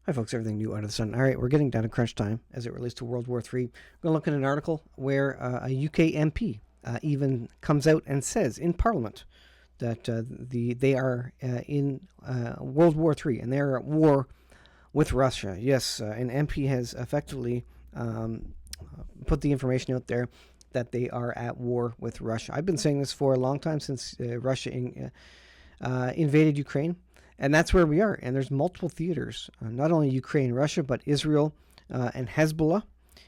Hi, folks. Everything new under the sun. All right, we're getting down to crunch time as it relates to World War III. We're going to look at an article where a UK MP even comes out and says in Parliament that they are in World War III and they're at war with Russia. Yes, an MP has effectively put the information out there that they are at war with Russia. I've been saying this for a long time, since Russia invaded Ukraine. And that's where we are. And there's multiple theaters, not only Ukraine, Russia, but Israel and Hezbollah.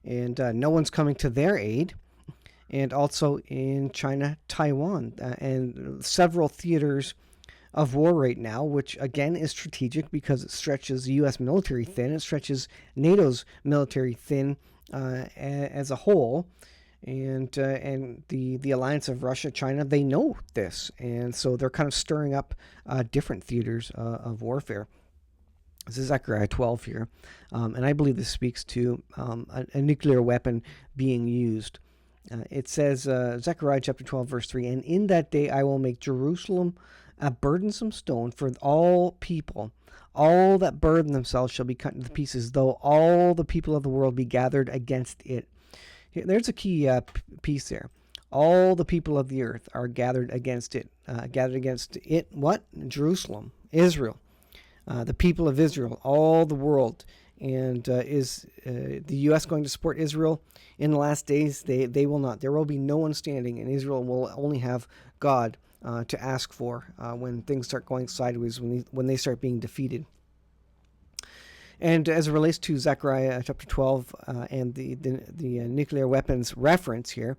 And no one's coming to their aid. And also in China, Taiwan, and several theaters of war right now, which again is strategic because it stretches the U.S. military thin. It stretches NATO's military thin as a whole. And the alliance of Russia, China, they know this, and so they're kind of stirring up different theaters of warfare. This is Zechariah 12 here, and I believe this speaks to a nuclear weapon being used. It says, Zechariah chapter 12, verse 3, "And in that day I will make Jerusalem a burdensome stone for all people. All that burden themselves shall be cut into pieces, though all the people of the world be gathered against it." There's a key piece there. All the people of the earth are gathered against it. Gathered against it, what? Jerusalem, Israel, the people of Israel, all the world. And is the U.S. going to support Israel in the last days? They will not. There will be no one standing, and Israel will only have God to ask for when things start going sideways, when they start being defeated. And as it relates to Zechariah chapter 12 and the nuclear weapons reference here,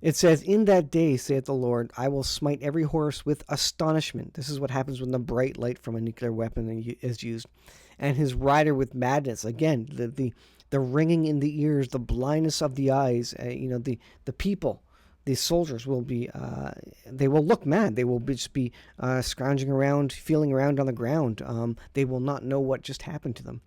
it says, "In that day, saith the Lord, I will smite every horse with astonishment." This is what happens when the bright light from a nuclear weapon is used. "And his rider with madness." Again, the ringing in the ears, the blindness of the eyes. The people, the soldiers will be, they will look mad. They will just be scrounging around, feeling around on the ground. They will not know what just happened to them.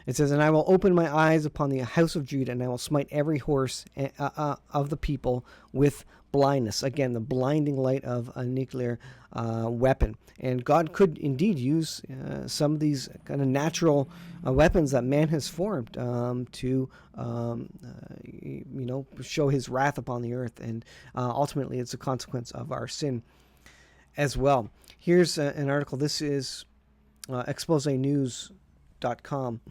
It says, "And I will open my eyes upon the house of Judah, and I will smite every horse of the people with blindness." Again, the blinding light of a nuclear weapon. And God could indeed use some of these kind of natural weapons that man has formed to show his wrath upon the earth. And ultimately, it's a consequence of our sin as well. Here's an article. This is exposenews.com.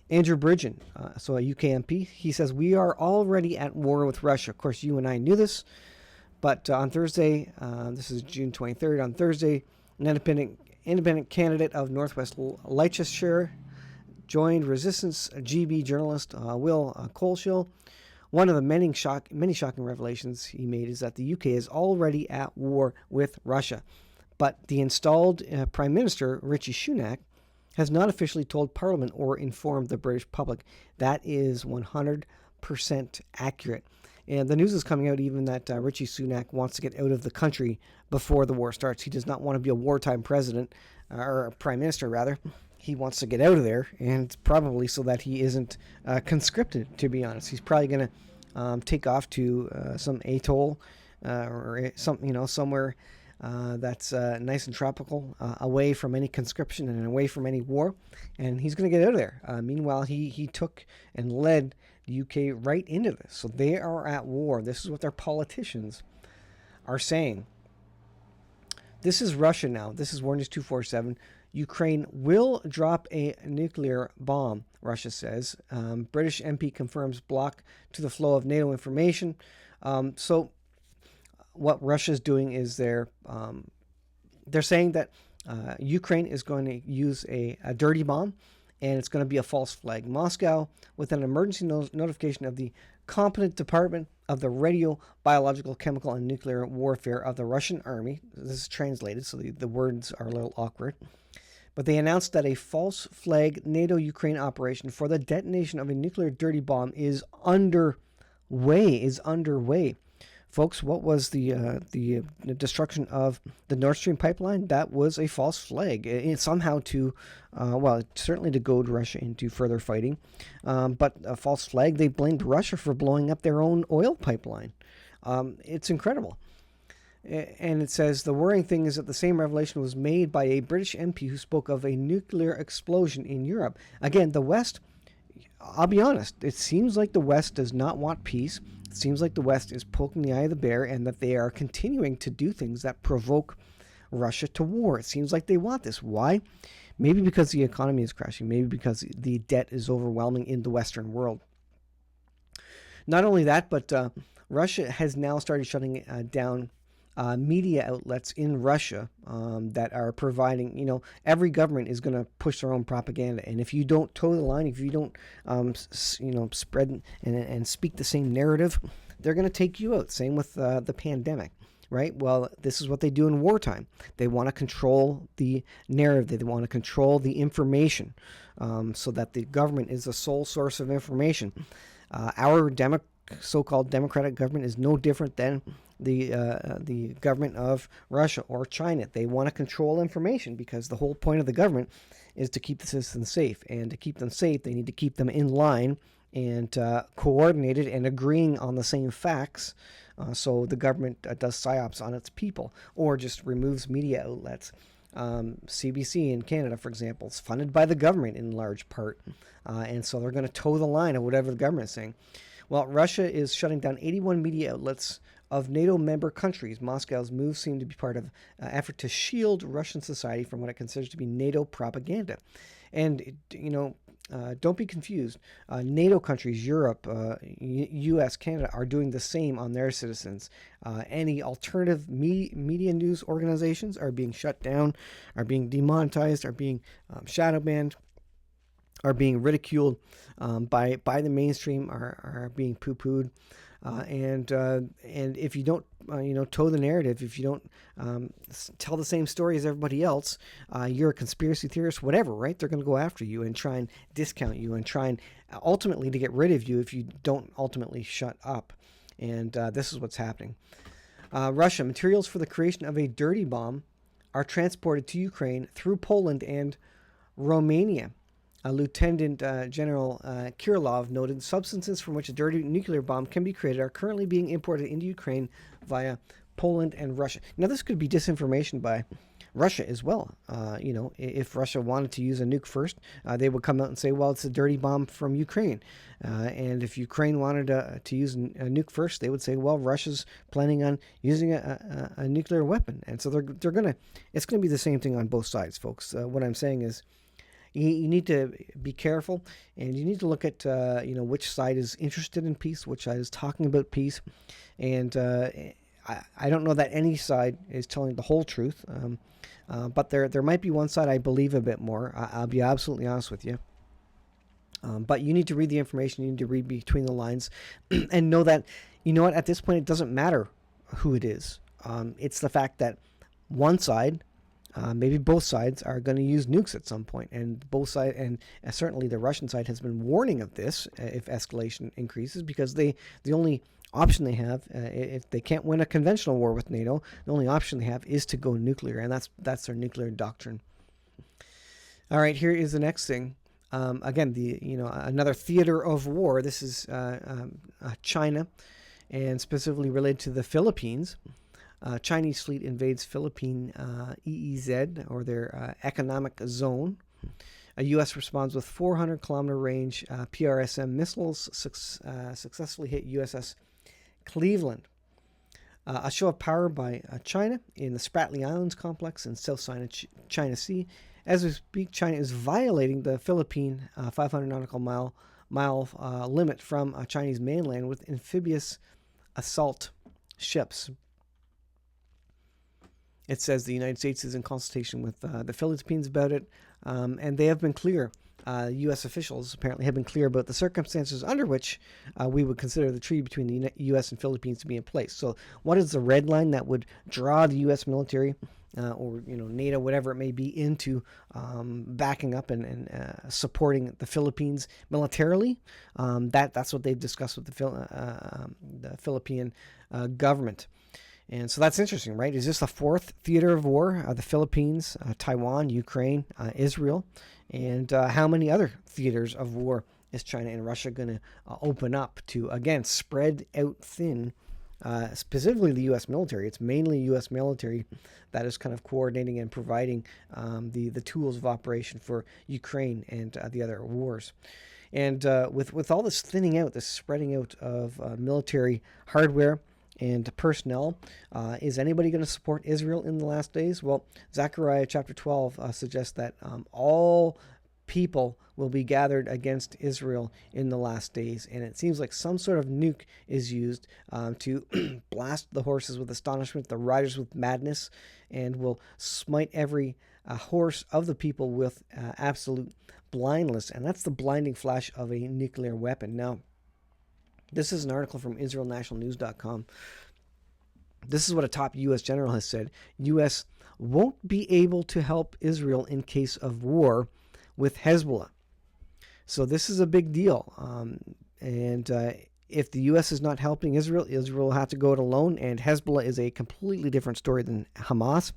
Andrew Bridgen, so a UK MP, he says, "We are already at war with Russia." Of course, you and I knew this, but on Thursday, this is June 23rd, on Thursday, an independent candidate of Northwest Leicestershire joined Resistance GB journalist Will Coleshill. One of the many shocking revelations he made is that the UK is already at war with Russia, but the installed Prime Minister, Rishi Sunak, has not officially told Parliament or informed the British public. That is 100% accurate. And the news is coming out even that Rishi Sunak wants to get out of the country before the war starts. He does not want to be a wartime president, or Prime Minister, rather. He wants to get out of there, and probably so that he isn't conscripted, to be honest. He's probably going to take off to some atoll or somewhere that's nice and tropical, away from any conscription and away from any war, and he's going to get out of there. Meanwhile, he took and led the UK right into this. So they are at war. This is what their politicians are saying. This is Russia now. This is War News 247. Ukraine will drop a nuclear bomb, Russia says. British MP confirms block to the flow of NATO information. So what Russia's doing is they're saying that Ukraine is going to use a dirty bomb, and it's going to be a false flag. Moscow, with an emergency notification of the competent department of the radio, biological, chemical, and nuclear warfare of the Russian army. This is translated, so the words are a little awkward. But they announced that a false flag NATO-Ukraine operation for the detonation of a nuclear dirty bomb is underway. Folks, what was the destruction of the Nord Stream pipeline? That was a false flag. Somehow certainly to goad Russia into further fighting. But a false flag, they blamed Russia for blowing up their own oil pipeline. It's incredible. And it says the worrying thing is that the same revelation was made by a British MP who spoke of a nuclear explosion in Europe. Again, the West, I'll be honest, it seems like the West does not want peace. It seems like the West is poking the eye of the bear, and that they are continuing to do things that provoke Russia to war. It seems like they want this. Why? Maybe because the economy is crashing. Maybe because the debt is overwhelming in the Western world. Not only that, but Russia has now started shutting down media outlets in Russia that are providing, every government is going to push their own propaganda. And if you don't toe the line, if you don't, spread and speak the same narrative, they're going to take you out. Same with the pandemic, right? Well, this is what they do in wartime. They want to control the narrative. They want to control the information so that the government is the sole source of information. Our so-called democratic government is no different than the government of Russia or China. They want to control information because the whole point of the government is to keep the citizens safe. And to keep them safe, they need to keep them in line and coordinated and agreeing on the same facts. So the government does psyops on its people or just removes media outlets. CBC in Canada, for example, is funded by the government in large part. And so they're going to toe the line of whatever the government is saying. Well, Russia is shutting down 81 media outlets of NATO member countries. Moscow's moves seem to be part of an effort to shield Russian society from what it considers to be NATO propaganda. And, don't be confused. NATO countries, Europe, U.S., Canada, are doing the same on their citizens. Any alternative media news organizations are being shut down, are being demonetized, are being shadow banned, are being ridiculed by the mainstream, are being poo-pooed. And if you don't, toe the narrative, if you don't tell the same story as everybody else, you're a conspiracy theorist, whatever, right? They're going to go after you and try and discount you and try and ultimately to get rid of you if you don't ultimately shut up. And this is what's happening. Russia, materials for the creation of a dirty bomb are transported to Ukraine through Poland and Romania. Lieutenant General Kirilov noted substances from which a dirty nuclear bomb can be created are currently being imported into Ukraine via Poland and Russia. Now, this could be disinformation by Russia as well. If Russia wanted to use a nuke first, they would come out and say, well, it's a dirty bomb from Ukraine. And if Ukraine wanted to use a nuke first, they would say, well, Russia's planning on using a nuclear weapon. And so it's going to be the same thing on both sides, folks. What I'm saying is, you need to be careful, and you need to look at which side is interested in peace, which side is talking about peace, and I don't know that any side is telling the whole truth, but there might be one side I believe a bit more. I'll be absolutely honest with you. But you need to read the information. You need to read between the lines, and know that at this point it doesn't matter who it is. It's the fact that one side. Maybe both sides are going to use nukes at some point, and both sides, and certainly the Russian side has been warning of this if escalation increases, because the only option they have, if they can't win a conventional war with NATO, the only option they have is to go nuclear, and that's their nuclear doctrine. All right, here is the next thing. Again, another theater of war. This is China, and specifically related to the Philippines. Chinese fleet invades Philippine EEZ, or their economic zone. A U.S. responds with 400-kilometer range PRSM missiles, successfully hit USS Cleveland. A show of power by China in the Spratly Islands complex in South China Sea. As we speak, China is violating the Philippine 500 nautical mile limit from Chinese mainland with amphibious assault ships. It says the United States is in consultation with the Philippines about it, and they have been clear. U.S. officials apparently have been clear about the circumstances under which we would consider the treaty between the U.S. and Philippines to be in place. So what is the red line that would draw the U.S. military or NATO, whatever it may be, into backing up and supporting the Philippines militarily? That's what they've discussed with the Philippine government. And so that's interesting, right? Is this the fourth theater of war? The Philippines, Taiwan, Ukraine, Israel, and how many other theaters of war is China and Russia going to open up to, again, spread out thin specifically the U.S. military. It's mainly U.S. military that is kind of coordinating and providing the tools of operation for Ukraine and the other wars. And with all this thinning out, this spreading out of military hardware and personnel, is anybody going to support Israel in the last days? Well, Zechariah chapter 12 suggests that all people will be gathered against Israel in the last days. And it seems like some sort of nuke is used to blast the horses with astonishment, the riders with madness, and will smite every horse of the people with absolute blindness. And that's the blinding flash of a nuclear weapon. Now, this is an article from IsraelNationalNews.com. This is what a top U.S. general has said. U.S. won't be able to help Israel in case of war with Hezbollah. So this is a big deal. And if the U.S. is not helping Israel, Israel will have to go it alone. And Hezbollah is a completely different story than Hamas.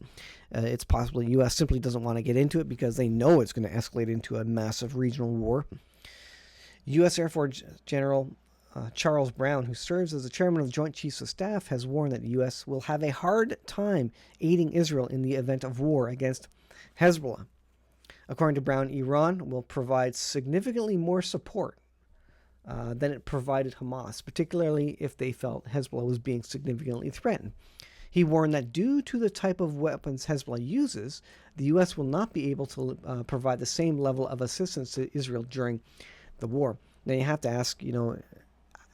It's possible the U.S. simply doesn't want to get into it because they know it's going to escalate into a massive regional war. U.S. Air Force General Charles Brown, who serves as the chairman of the Joint Chiefs of Staff, has warned that the U.S. will have a hard time aiding Israel in the event of war against Hezbollah. According to Brown, Iran will provide significantly more support than it provided Hamas, particularly if they felt Hezbollah was being significantly threatened. He warned that due to the type of weapons Hezbollah uses, the U.S. will not be able to provide the same level of assistance to Israel during the war. Now you have to ask,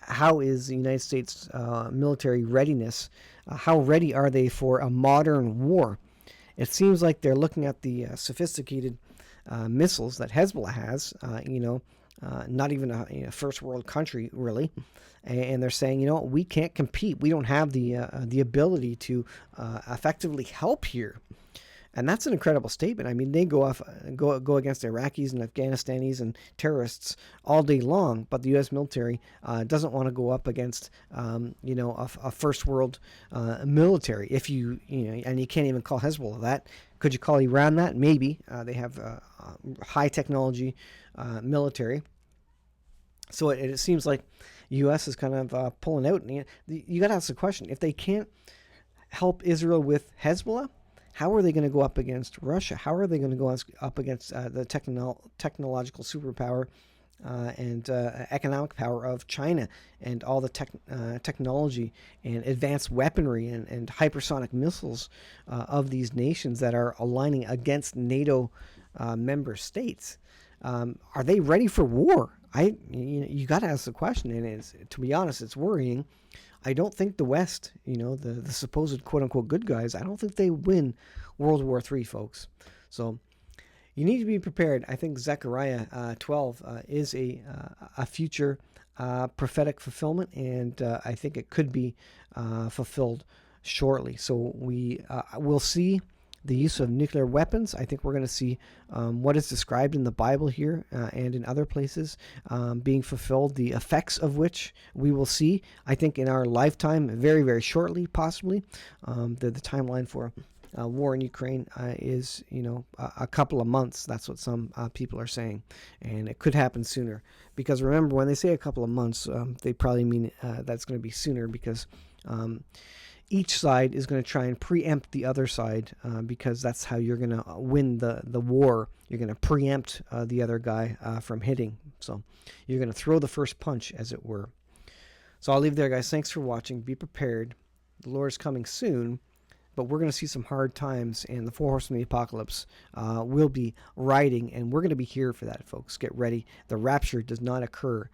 how is the United States military readiness? How ready are they for a modern war? It seems like they're looking at the sophisticated missiles that Hezbollah has, not even a first world country, really. And they're saying, we can't compete. We don't have the ability to effectively help here. And that's an incredible statement. I mean, they go against Iraqis and Afghanistanis and terrorists all day long, but the U.S. military doesn't want to go up against, a first world military. If and you can't even call Hezbollah that. Could you call Iran that? Maybe. They have high technology military. So it seems like the U.S. is kind of pulling out. And you got to ask the question: if they can't help Israel with Hezbollah, how are they going to go up against Russia? How are they going to go up against the technological superpower and economic power of China and all the technology and advanced weaponry and hypersonic missiles of these nations that are aligning against NATO member states? Are they ready for war? You got to ask the question, and to be honest, it's worrying. I don't think the West, the supposed quote-unquote good guys, I don't think they win World War III, folks. So you need to be prepared. I think Zechariah 12 is a future prophetic fulfillment, and I think it could be fulfilled shortly. So we'll see the use of nuclear weapons. I think we're going to see what is described in the Bible here and in other places being fulfilled, the effects of which we will see, I think, in our lifetime, very, very shortly, possibly. The timeline for war in Ukraine is, a couple of months. That's what some people are saying. And it could happen sooner. Because remember, when they say a couple of months, they probably mean that's going to be sooner because each side is going to try and preempt the other side because that's how you're going to win the war. You're going to preempt the other guy from hitting. So you're going to throw the first punch, as it were. So I'll leave there, guys. Thanks for watching. Be prepared. The Lord is coming soon, but we're going to see some hard times, and the four horsemen of the apocalypse will be riding, and we're going to be here for that, folks. Get ready. The rapture does not occur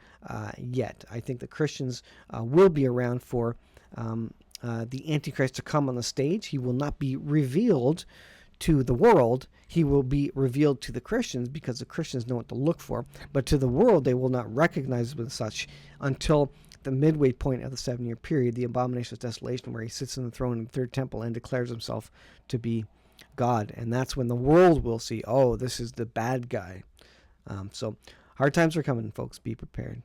yet. I think the Christians will be around for the Antichrist to come on the stage. He will not be revealed to the world. He will be revealed to the Christians because the Christians know what to look for. But to the world, they will not recognize him as such until the midway point of the 7-year period, the abomination of desolation, where he sits on the throne in the third temple and declares himself to be God. And that's when the world will see, oh, this is the bad guy. So hard times are coming, folks. Be prepared.